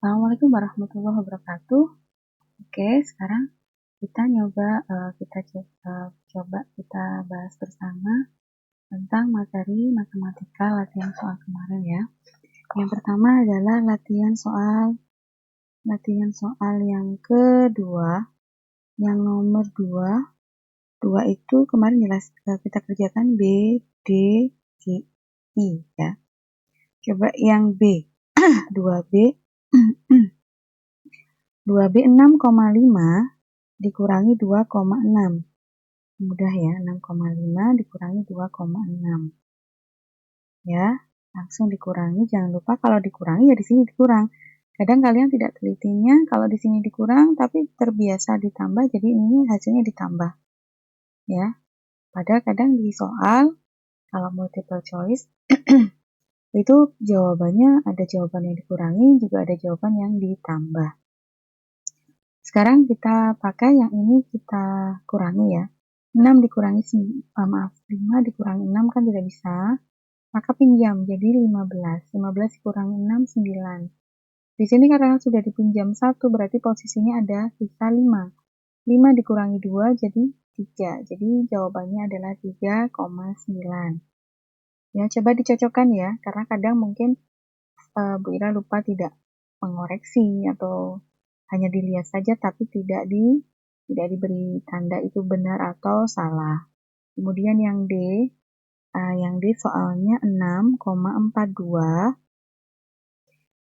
Assalamualaikum warahmatullahi wabarakatuh. Oke, sekarang kita coba kita bahas bersama tentang materi matematika latihan soal kemarin ya. Yang pertama adalah latihan soal yang kedua, yang nomor 2. 2 itu kemarin jelas kita kerjakan B, D, C, I ya. Coba yang B. 2B 2B 6,5 dikurangi 2,6. Mudah ya, 6,5 dikurangi 2,6. Ya, langsung dikurangi. Jangan lupa kalau dikurangi ya di sini dikurang. Kadang kalian tidak telitinya kalau di sini dikurang tapi terbiasa ditambah, jadi ini hasilnya ditambah. Ya. Padahal kadang di soal kalau multiple choice itu jawabannya ada jawaban yang dikurangi, juga ada jawaban yang ditambah. Sekarang kita pakai yang ini, kita kurangi ya. 5 dikurangi 6 kan tidak bisa. Maka pinjam, jadi 15. 15 dikurangi 6, 9. Di sini karena sudah dipinjam 1, berarti posisinya ada sisa 5. 5 dikurangi 2, jadi 3. Jadi jawabannya adalah 3,9. Ya, coba dicocokkan ya, karena kadang mungkin Bu Ira lupa tidak mengoreksi atau hanya dilihat saja tapi tidak diberi tanda itu benar atau salah. Kemudian yang D soalnya 6,42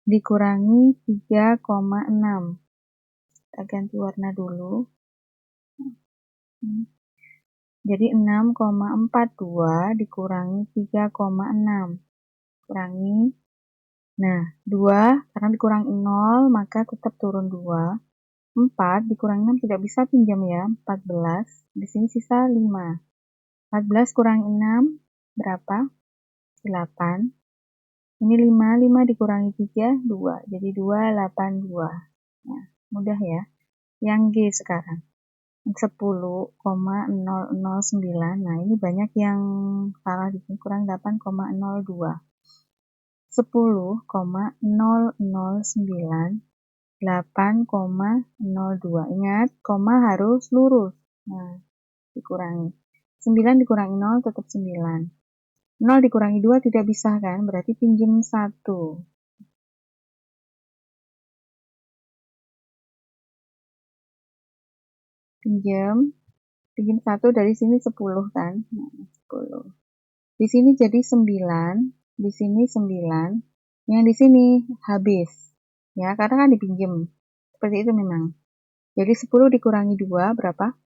dikurangi 3,6. Kita ganti warna dulu. Jadi 6,42 dikurangi 3,6. Kurangi. Nah, 2 karena dikurangi 0 maka tetap turun 2. 4 dikurangi 6 tidak bisa pinjam ya, 14. Di sini sisa 5. 14 kurangi 6 berapa? 8. Ini 5 dikurangi 3, 2. Jadi 282. Nah, mudah ya. Yang G sekarang. 10,009. Nah, ini banyak yang salah di sini, kurang 8,02. 10,009 8,02. Ingat, koma harus lurus. Nah, dikurangi. 9 dikurangi 0 tetap 9. 0 dikurangi 2 tidak bisa kan? Berarti pinjam 1. Pinjam 1 dari sini 10 kan? Nah, 10. Di sini jadi 9, di sini 9. Yang di sini habis. Ya, karena kan dipinjam. Seperti itu memang. Jadi 10 dikurangi 2 berapa?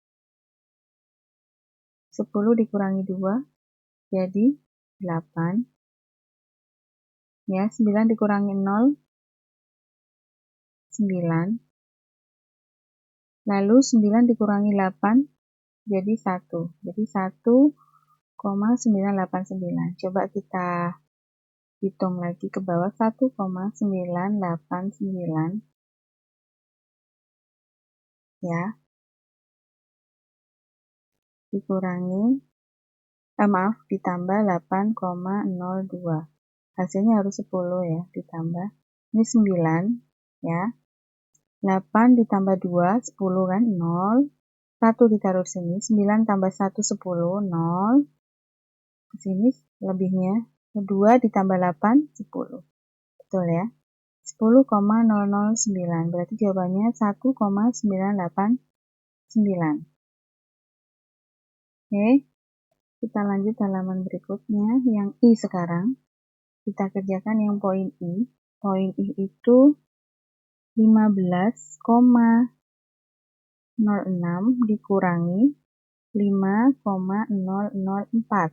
10 dikurangi 2 jadi 8. Ya, 9 dikurangi 0 9. Lalu 9 dikurangi 8 jadi 1. Jadi 1,989. Coba kita hitung lagi ke bawah. 1,989 ya. Dikurangi ditambah 8,02. Hasilnya harus 10 ya, ditambah. Ini 9 ya. 8 ditambah 2, 10 kan, 0. 1 ditaruh sini, 9 tambah 1, 10, 0. Ke sini lebihnya, 2 ditambah 8, 10. Betul ya? 10,009. Berarti jawabannya 1,989. Oke, kita lanjut halaman berikutnya. Yang I sekarang. Kita kerjakan yang poin I. Poin I itu 15,06 dikurangi 5,004.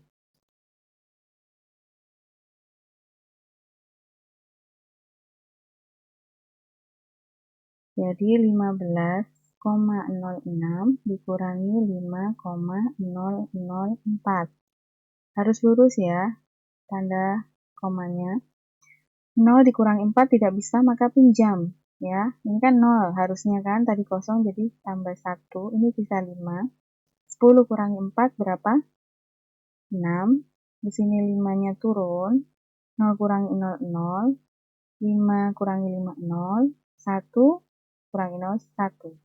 Jadi 15,06 dikurangi 5,004. Harus lurus ya, tanda komanya. 0 dikurangi 4 tidak bisa, maka pinjam. Ya, ini kan 0 harusnya kan, tadi kosong jadi tambah 1, ini sisa 5. 10 kurangi 4 berapa? 6. Di sini 5-nya turun. 0 kurangi 0, 0. 5 kurangi 5, 0. 1 kurangi 0, 1.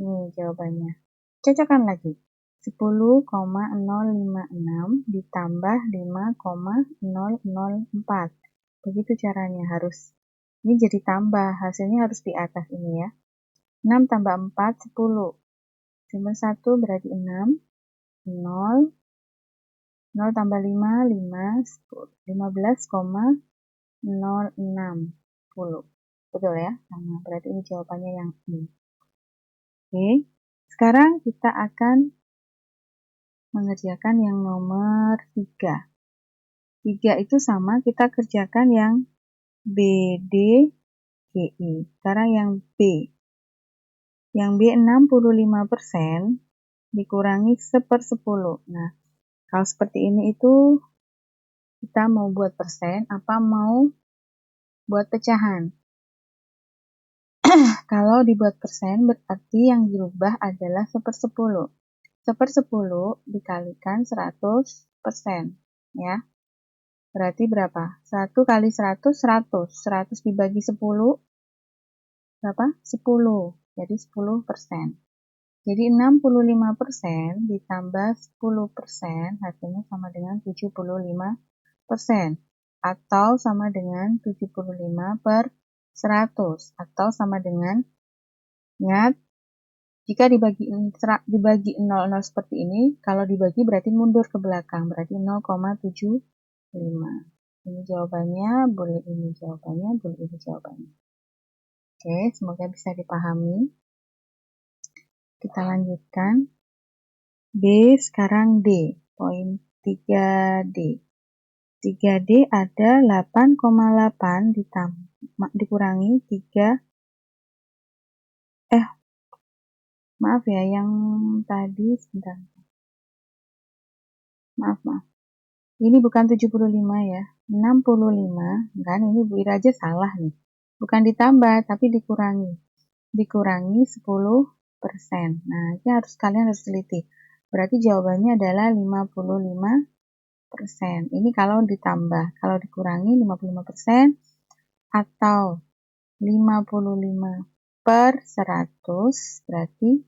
Ini jawabannya. Cocokkan lagi. 10,056 ditambah 5,004. Begitu caranya, harus ini jadi tambah, hasilnya harus di atas ini ya. 6 tambah 4, 10. Jumlah 1 berarti 6. 0. 0 tambah 5, 5, 10. 15,060. Betul ya? Sama. Berarti ini jawabannya yang I. Oke. Sekarang kita akan mengerjakan yang nomor 3. 3 itu sama, kita kerjakan yang B, D, G, I. Sekarang yang B. Yang B 65% dikurangi 1/10. Nah, kalau seperti ini itu kita mau buat persen apa mau buat pecahan? Kalau dibuat persen berarti yang dirubah adalah 1/10. 1/10 dikalikan 100%. Ya. Berarti berapa? 1 kali 100, 100. 100 dibagi 10, berapa? 10. Jadi 10%. Jadi 65% ditambah 10% hasilnya sama dengan 75%. Atau sama dengan 75/100. Atau sama dengan, ingat, jika dibagi 00 seperti ini, kalau dibagi berarti mundur ke belakang, berarti 0,75. Ini jawabannya, boleh ini jawabannya, boleh ini jawabannya. Oke, semoga bisa dipahami. Kita lanjutkan. B, sekarang D. Poin 3D. 3D ada 8,8 dikurangi 3. Maaf ya, yang tadi sebentar. Maaf. Ini bukan 75 ya. 65, kan ini Bu Ira aja salah nih. Bukan ditambah, tapi dikurangi. Dikurangi 10%. Nah, ini kalian harus teliti. Berarti jawabannya adalah 55%. Ini kalau ditambah. Kalau dikurangi 55% atau 55/100 berarti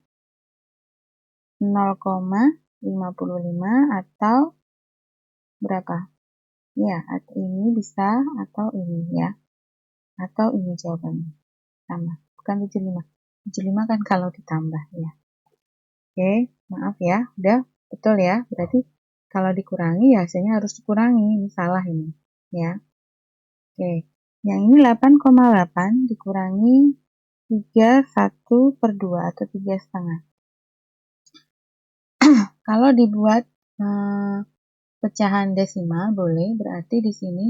0,55 atau berapa? Ya, ini bisa atau ini ya. Atau ini jawabannya. Sama. Bukan 75. 75 kan kalau ditambah ya. Oke, maaf ya. Udah betul ya. Berarti kalau dikurangi ya hasilnya harus dikurangi. Ini salah ini. Ya. Oke. Yang ini 8,8 dikurangi 1/2 atau 3,5. Kalau dibuat pecahan desimal boleh, berarti di sini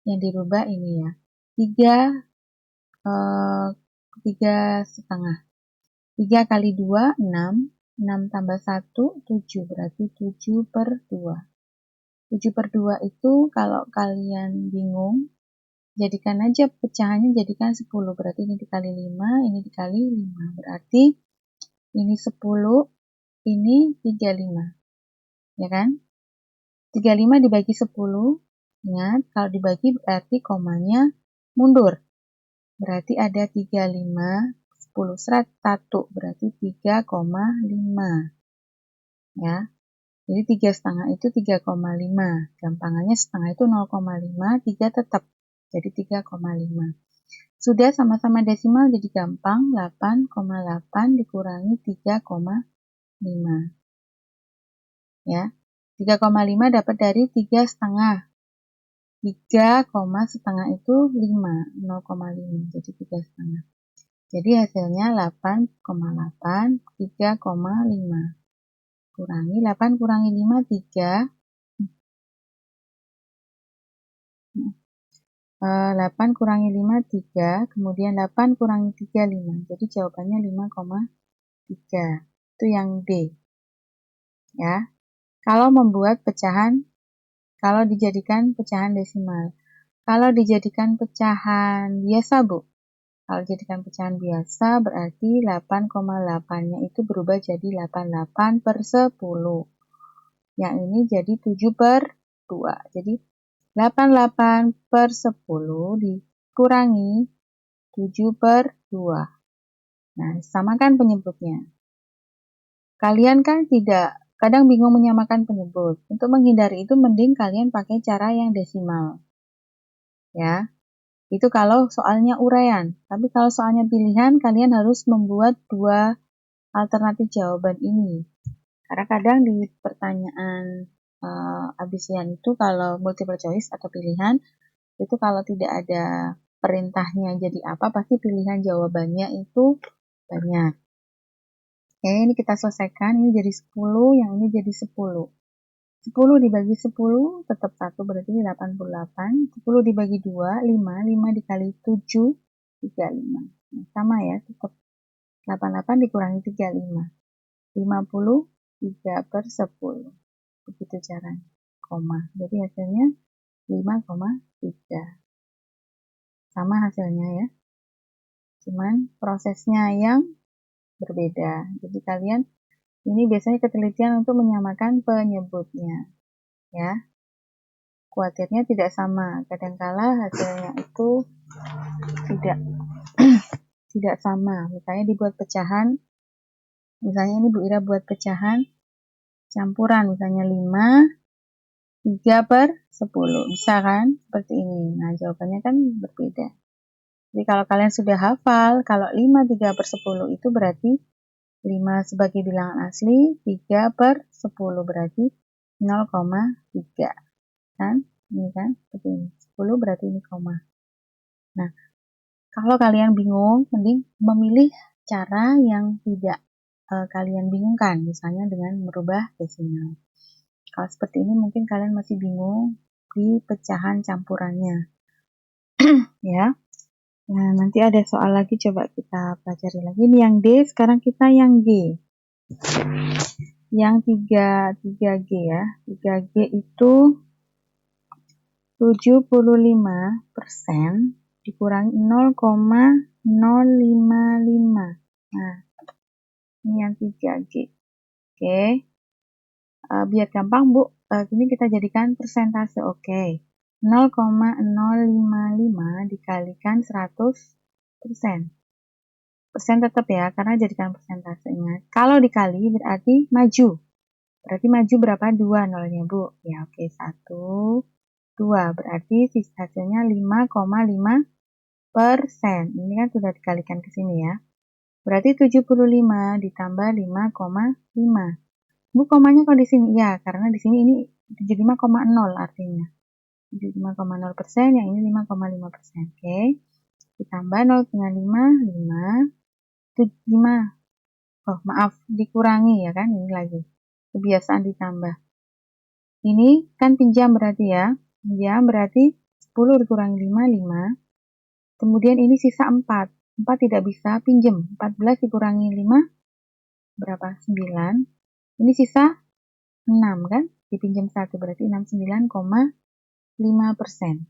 yang dirubah ini ya. 3,5. 3 kali 2, 6. 6 tambah 1, 7. Berarti 7/2. 7/2 itu kalau kalian bingung, jadikan aja pecahannya jadikan 10. Berarti ini dikali 5, ini dikali 5. Berarti ini 10, ini 35. Ya kan? 35 dibagi 10. Ingat, kalau dibagi berarti komanya mundur. Berarti ada 35, 10, 100, berarti 3,5. Ya. Jadi 3,5 itu 3,5. Gampangannya setengah itu 0,5, 3 tetap. Jadi 3,5. Sudah sama-sama desimal jadi gampang. 8,8 dikurangi 3,5. Ya. 3,5 dapat dari 3,5. 3, itu 5, 0,5. Jadi 3,5. Jadi hasilnya 8,8, 3,5. Kurangi 8 kurangi 5, 3. 8 kurangi 5, 3. Kemudian 8 kurangi 3, 5. Jadi jawabannya 5,3. Itu yang D. Ya. Kalau membuat pecahan, kalau dijadikan pecahan desimal. Kalau dijadikan pecahan biasa, Bu. Kalau dijadikan pecahan biasa berarti 8,8-nya itu berubah jadi 88/10. Yang ini jadi 7/2. Jadi 88/10 dikurangi 7/2. Nah, samakan penyebutnya. Kalian kan kadang bingung menyamakan penyebut. Untuk menghindari itu mending kalian pakai cara yang desimal. Ya. Itu kalau soalnya uraian. Tapi kalau soalnya pilihan, kalian harus membuat dua alternatif jawaban ini. Karena kadang di pertanyaan abisian itu kalau multiple choice atau pilihan, itu kalau tidak ada perintahnya jadi apa, pasti pilihan jawabannya itu banyak. Oke, ini kita selesaikan. Ini jadi 10, yang ini jadi 10. 10 dibagi 10 tetap 1 berarti 88. 10 dibagi 2, 5. 5 dikali 7, 35. Nah, sama ya, tetap 88 dikurangi 35. 50, 3/10. Begitu caranya. Koma. Jadi hasilnya 5,3. Sama hasilnya ya. Cuman prosesnya yang berbeda. Jadi kalian ini biasanya ketelitian untuk menyamakan penyebutnya. Ya. Kuatirnya tidak sama. Kadangkala hasilnya itu tidak sama. Misalnya dibuat pecahan. Misalnya ini Bu Ira buat pecahan campuran. Misalnya 5, 3/10. Bisa kan? Seperti ini. Nah, jawabannya kan berbeda. Jadi kalau kalian sudah hafal, kalau 5 3/10 itu berarti 5 sebagai bilangan asli, 3/10 berarti 0,3. Kan? Ini kan? Seperti ini. 10 berarti ini koma. Nah, kalau kalian bingung, mending memilih cara yang tidak kalian bingungkan. Misalnya dengan merubah desimal. Kalau seperti ini mungkin kalian masih bingung di pecahan campurannya. Ya. Nah, nanti ada soal lagi, coba kita pelajari lagi. Ini yang D, sekarang kita yang G. Yang 3G ya. 3G itu 75% dikurangi 0,055. Nah, ini yang 3G. Oke. Biar gampang, Bu. Ini kita jadikan persentase. Oke. 0,055 dikalikan 100%. Persen tetap ya, karena jadikan persentasenya. Kalau dikali berarti maju. Berarti maju berapa? 2 nolnya, Bu. Ya, oke. 1, 2. Berarti hasilnya 5,5%. Ini kan sudah dikalikan ke sini ya. Berarti 75 ditambah 5,5. Bu, komanya kok di sini? Ya, karena di sini ini 75,0 artinya. 75,0%, yang ini 5,5%. Oke. Ditambah 0 dengan 5. Oh, maaf, dikurangi ya kan, ini lagi. Kebiasaan ditambah. Ini kan pinjam berarti ya. Pinjam berarti 10 dikurangi 5, 5. Kemudian ini sisa 4. 4 tidak bisa pinjam. 14 dikurangi 5, berapa? 9. Ini sisa 6 kan? Dipinjam 1 berarti 69,5%.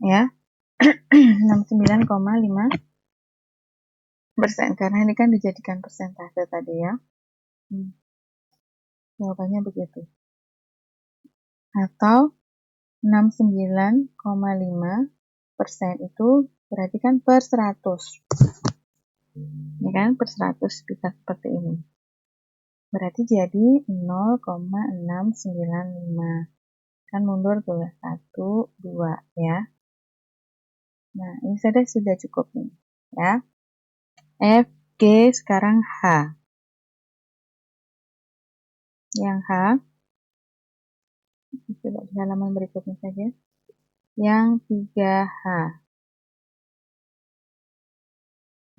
Ya. 69,5%, karena ini kan dijadikan persentase tadi ya. Jawabannya begitu. Atau 69,5% itu berarti kan per 100. Ya kan, per 100 bisa seperti ini. Berarti jadi 0,695. Kan mundur tuh 1, 2 ya. Nah, ini sudah cukup nih ya. F, G, sekarang H. Yang H, coba di halaman berikutnya saja. Yang 3H.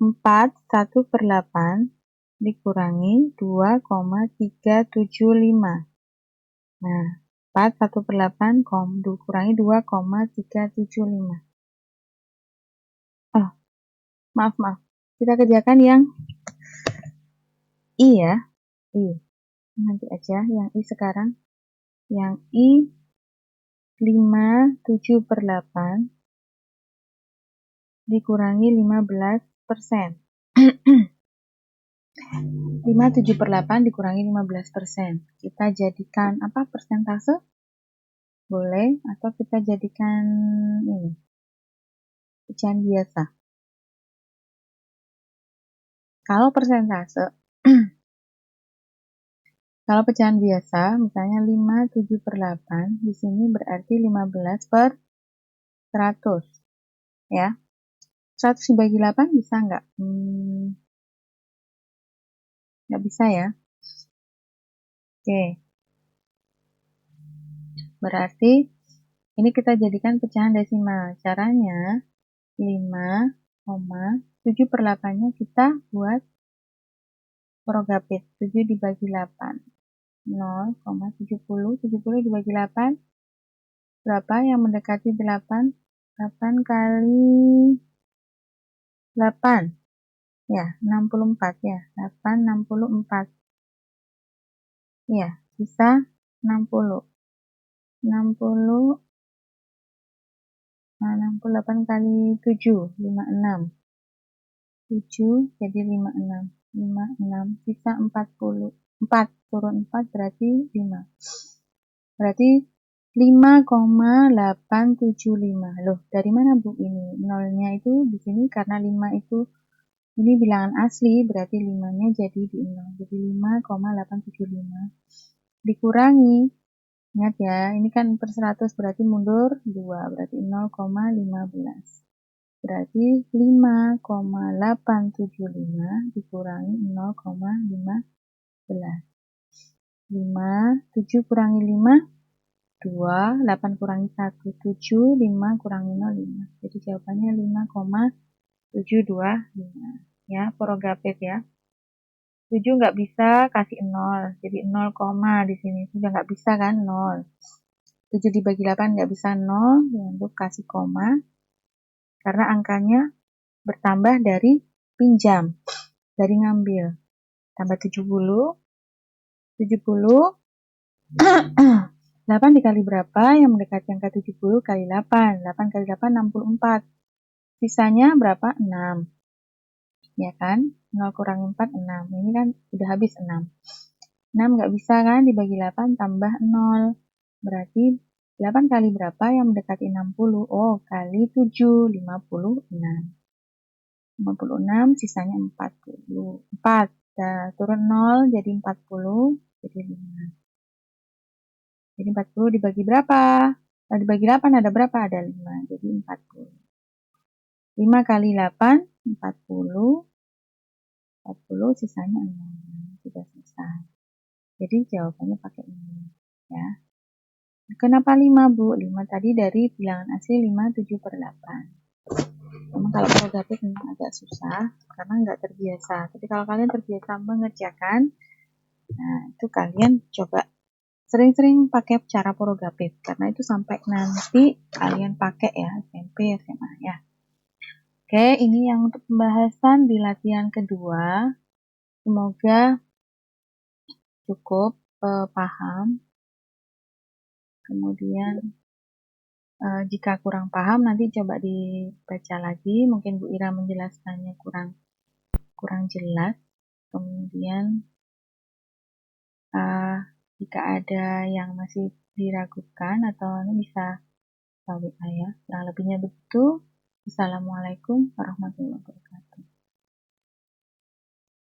4/8 dikurangi 2,375. Nah, 4/8 dikurangi 2,375. Oh, maaf. Kita kerjakan yang I ya. I. Nanti aja yang I sekarang. Yang I 5/7/8 dikurangi 15%. 5/7/8 dikurangi 15%. Kita jadikan apa, persentase? Boleh, atau kita jadikan ini. pecahan biasa. Kalau persentase, kalau pecahan biasa, misalnya 5, 7 per 8, di sini berarti 15 per 100. Ya. 100 dibagi 8 bisa nggak? Nggak bisa ya. Oke. Berarti ini kita jadikan pecahan desimal. Caranya 5,7 per 8-nya kita buat Progapit. 7 dibagi 8. 0,70. 70 dibagi 8. Berapa yang mendekati 8? 8 kali 8. Ya, 64 ya. 8, 64. Ya, sisa 60. 60, 68 kali 7, 56. 7 jadi 56. 56, sisa 40. 4 turun 4 berarti 5. Berarti 5,875. Loh, dari mana Bu ini? Nolnya itu di sini karena 5 itu ini bilangan asli, berarti 5-nya jadi di 0. Jadi 5,875 dikurangi. Ingat ya, ini kan per 100 berarti mundur 2, berarti 0,15. Berarti 5,875 dikurangi 0,15. 5, 7 kurangi 5, 2, 8 kurangi 1, 7, 5 kurangi 0, 5. Jadi jawabannya 5,725. Ya, Progapit ya. 7 nggak bisa kasih 0, jadi 0, di sini. Sudah nggak bisa kan, 0. 7 dibagi 8 nggak bisa 0, untuk kasih koma. Karena angkanya bertambah dari pinjam, dari ngambil. Tambah 70, 8 dikali berapa? Yang mendekati angka 70 kali 8. 8 kali 8, 64. Sisanya berapa? 6. Ya kan? 0 kurangi 4, 6. Ini kan udah habis 6. 6 nggak bisa kan? Dibagi 8 tambah 0. Berarti 8 kali berapa yang mendekati 60? Oh, kali 7, 56. 56, sisanya 40. 4. Turun 0 jadi 40, jadi 5. Jadi 40 dibagi berapa? Dibagi 8 ada berapa? Ada 5, jadi 40. 5 kali 8, 40. 40, sisanya 6. Sudah selesai. Jadi jawabannya pakai ini. Ya. Kenapa 5, Bu? 5 tadi dari bilangan asli 5, 7 per 8. Memang kalau Progapit memang agak susah, karena nggak terbiasa. Tapi kalau kalian terbiasa mengerjakan, nah itu kalian coba sering-sering pakai cara Progapit, karena itu sampai nanti kalian pakai ya, SMP, SMA ya. Oke, ini yang untuk pembahasan di latihan kedua. Semoga cukup paham. Kemudian jika kurang paham nanti coba dibaca lagi. Mungkin Bu Ira menjelaskannya kurang jelas. Kemudian jika ada yang masih diragukan atau ini bisa WA ya. Kurang lebihnya begitu. Assalamualaikum warahmatullahi wabarakatuh.